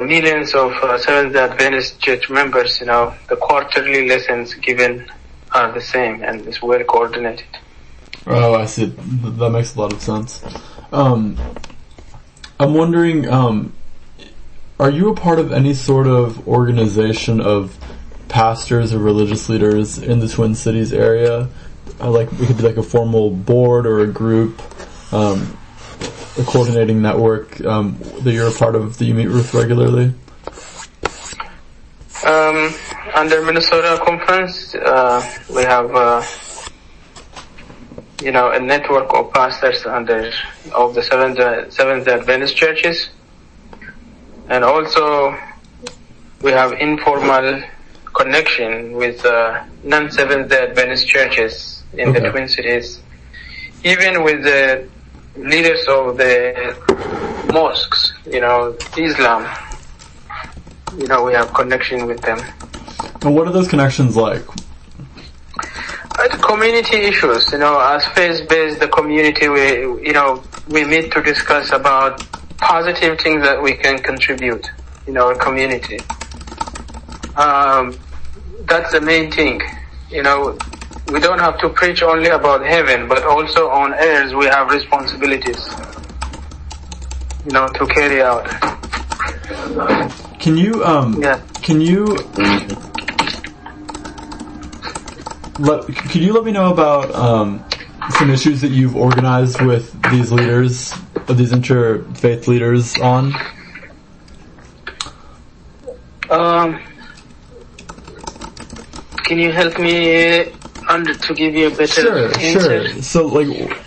millions of Seventh-day Adventist church members, the quarterly lessons given are the same and it's well coordinated. Oh, I see. That makes a lot of sense. I'm wondering, are you a part of any sort of organization of pastors or religious leaders in the Twin Cities area? Like, it could be like a formal board or a group, a coordinating network that you're a part of that you meet with regularly? Under Minnesota Conference, we have a network of pastors of the Seventh-day Adventist churches, and also we have informal connection with non-Seventh-day Adventist churches in the Twin Cities, even with the leaders of the mosques, Islam. We have connection with them. And what are those connections like? Community issues, as faith-based, the community, we meet to discuss about positive things that we can contribute in our community. That's the main thing. We don't have to preach only about heaven, but also on earth we have responsibilities, to carry out. Can you could you let me know about some issues that you've organized with these leaders, these interfaith leaders on? Can you help me to give you a better answer? Sure. So,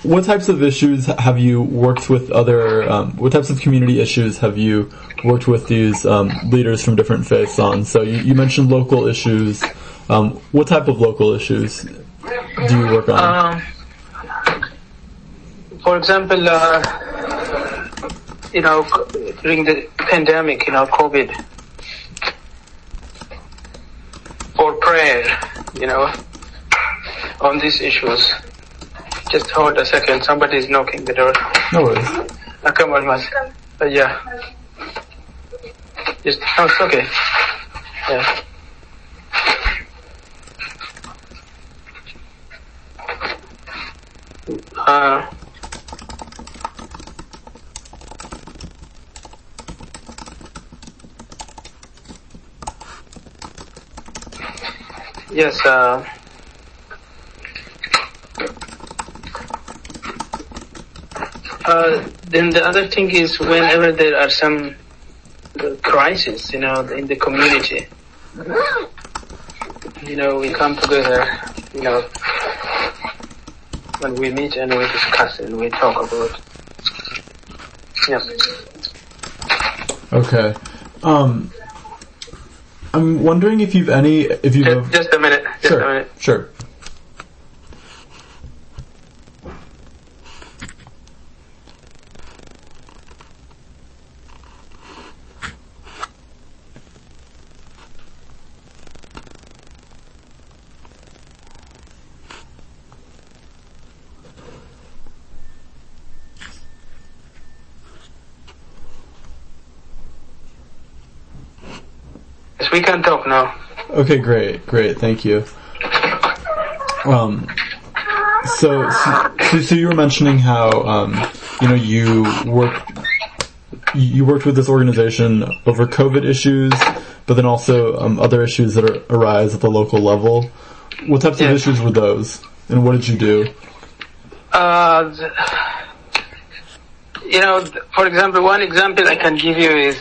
what types of issues have you worked with what types of community issues have you worked with these leaders from different faiths on? So you mentioned local issues. What type of local issues do you work on? For example, during the pandemic, COVID, for prayer, on these issues. Just hold a second. Somebody is knocking the door. No worries. Come on, mas. Yeah. It's okay. Yeah. Yes, then the other thing is whenever there are some crises, in the community, we come together, when we meet and we discuss and we talk about. Yeah. Okay. I'm wondering if you've just a minute. Sure. Yes, we can talk now. Okay, great, thank you. So you were mentioning how you worked with this organization over COVID issues, but then also other issues that arise at the local level. What types of issues were those, and what did you do? For example, one example I can give you is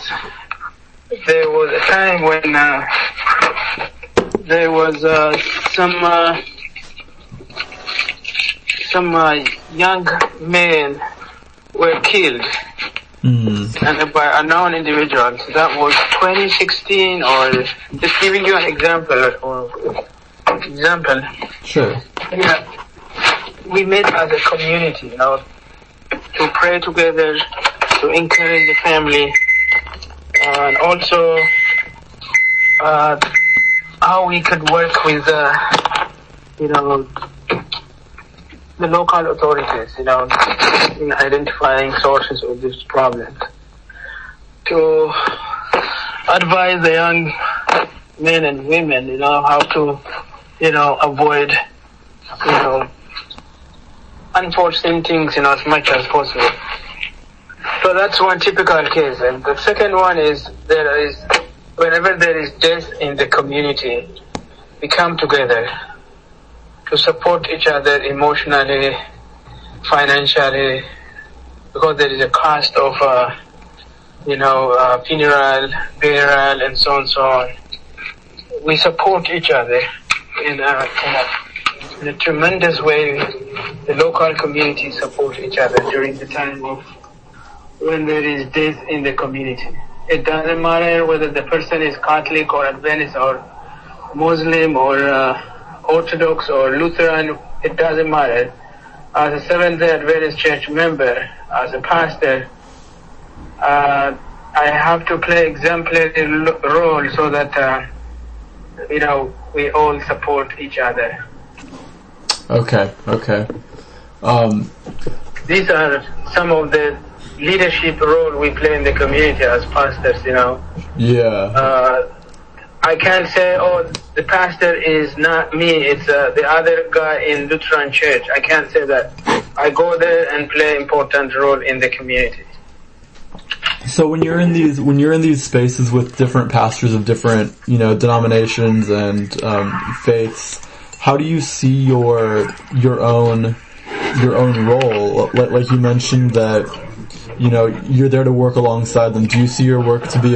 there was a time when there was some young men were killed and by unknown individuals. That was 2016, or just giving you an example. Sure. Yeah, we met as a community, to pray together, to encourage the family, and also how we could work with the local authorities, in identifying sources of this problem. To advise the young men and women, how to, avoid, unforeseen things, as much as possible. So that's one typical case. And the second one is whenever there is death in the community, we come together to support each other emotionally, financially, because there is a cost of, funeral, burial, and so on and so on. We support each other in a tremendous way. The local community support each other during the time of when there is death in the community. It doesn't matter whether the person is Catholic or Adventist or Muslim or Orthodox or Lutheran. It doesn't matter. As a Seventh-day Adventist church member, as a pastor, I have to play exemplary role so that we all support each other. Okay. These are some of the leadership role we play in the community as pastors. Yeah. I can't say, the pastor is not me, it's the other guy in Lutheran church. I can't say that. I go there and play important role in the community. So when you're in these spaces with different pastors of different, denominations and faiths, how do you see your own role? Like you mentioned that, you're there to work alongside them. Do you see your work to be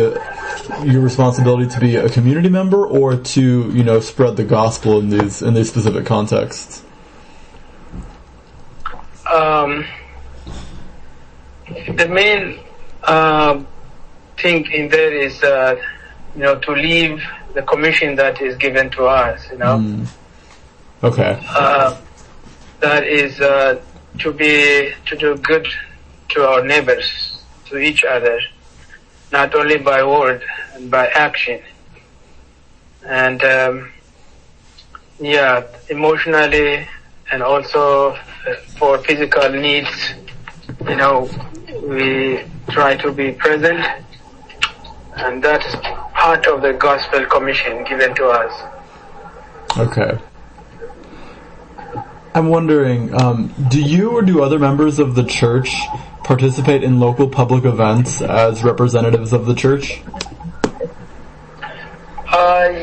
your responsibility to be a community member, or to, spread the gospel in these specific contexts? The main thing in there is, to leave the commission that is given to us, Okay. That is to do good to our neighbors, to each other, not only by word and by action. And emotionally and also for physical needs, we try to be present, and that's part of the gospel commission given to us. Okay. I'm wondering, do you or do other members of the church participate in local public events as representatives of the church?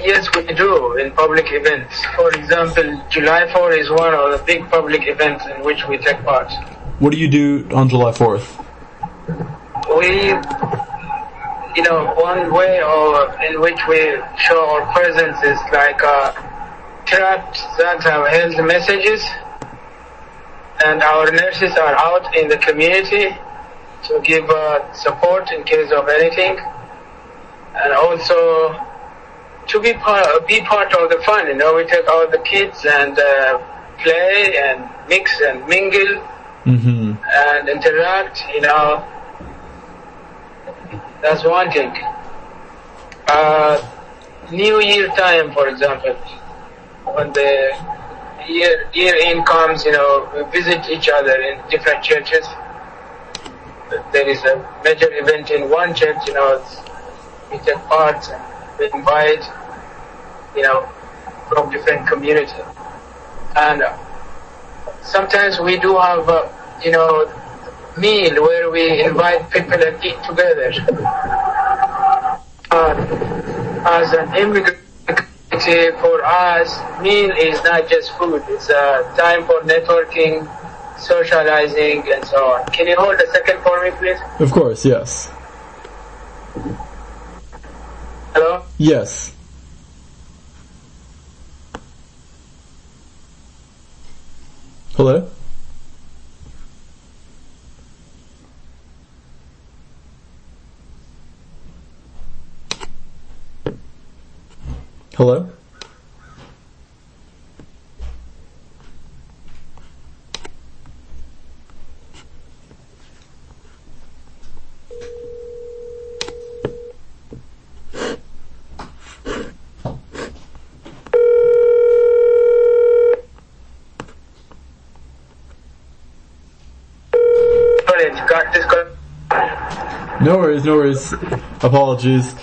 Yes, we do, in public events. For example, July 4th is one of the big public events in which we take part. What do you do on July 4th? We, one way in which we show our presence is like tracts that have health messages, and our nurses are out in the community to give support in case of anything, and also to be part of the fun. We take out the kids and play and mix and mingle and interact. That's one thing. New Year time, for example, when the year end comes, we visit each other in different churches. There is a major event in one church, we take part and we invite, from different communities. And sometimes we do have, meal where we invite people and eat together. As an immigrant, for us, meal is not just food. It's a time for networking, socializing, and so on. Can you hold a second for me, please? Of course, yes. Hello? Yes. Hello? Hello? Sorry, got disconnected. No worries. Apologies.